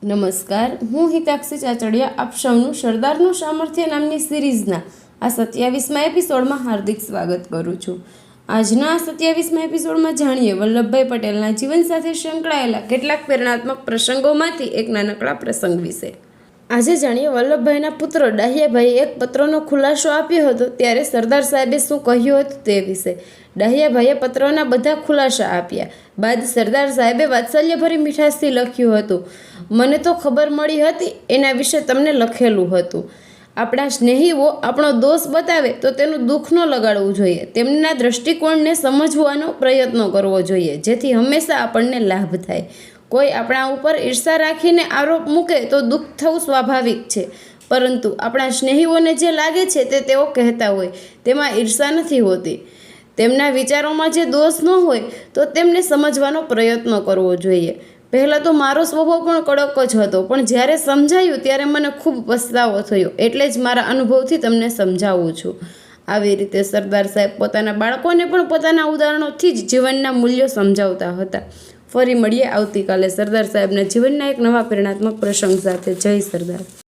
નમસ્કાર, હું હિતાક્ષી ચાચડિયા આપ સૌનું સરદારનું સામર્થ્ય નામની સિરીઝના આ 27મા એપિસોડમાં હાર્દિક સ્વાગત કરું છું. આજના આ 27મા એપિસોડમાં જાણીએ વલ્લભભાઈ પટેલના જીવન સાથે સંકળાયેલા કેટલાક પ્રેરણાત્મક પ્રસંગોમાંથી એક નાનકડા પ્રસંગ વિશે. આજે જાણીએ વલ્લભભાઈના પુત્ર ડાહ્યાભાઈએ એક પત્રનો ખુલાસો આપ્યો હતો ત્યારે સરદાર સાહેબે શું કહ્યું હતું તે વિશે. ડાહ્યાભાઈએ પત્રના બધા ખુલાસા આપ્યા બાદ સરદાર સાહેબે વાત્સલ્યભરી મીઠાશથી લખ્યું હતું, મને તો ખબર મળી હતી એના વિશે તમને લખેલું હતું. આપણા સ્નેહીઓ આપણો દોષ બતાવે તો તેનું દુઃખ ન લગાડવું જોઈએ, તેમના દ્રષ્ટિકોણને સમજવાનો પ્રયત્ન કરવો જોઈએ જેથી હંમેશા આપણને લાભ થાય. કોઈ આપણા ઉપર ઈર્ષા રાખીને આરોપ મૂકે તો દુઃખ થવું સ્વાભાવિક છે, પરંતુ આપણા સ્નેહીઓને જે લાગે છે તે તેઓ કહેતા હોય તેમાં ઈર્ષા નથી હોતી. તેમના વિચારોમાં જે દોષ ન હોય તો તેમને સમજવાનો પ્રયત્ન કરવો જોઈએ. પહેલાં તો મારો સ્વભાવ પણ કડક જ હતો, પણ જ્યારે સમજાયું ત્યારે મને ખૂબ પસ્તાવો થયો, એટલે જ મારા અનુભવથી તમને સમજાવું છું. આવી રીતે સરદાર સાહેબ પોતાના બાળકોને પણ પોતાના ઉદાહરણોથી જ જીવનના મૂલ્યો સમજાવતા હતા. ફરી મળીએ આવતીકાલે સરદાર સાહેબના જીવનના એક નવા પ્રેરણાત્મક પ્રસંગ સાથે. જય સરદાર.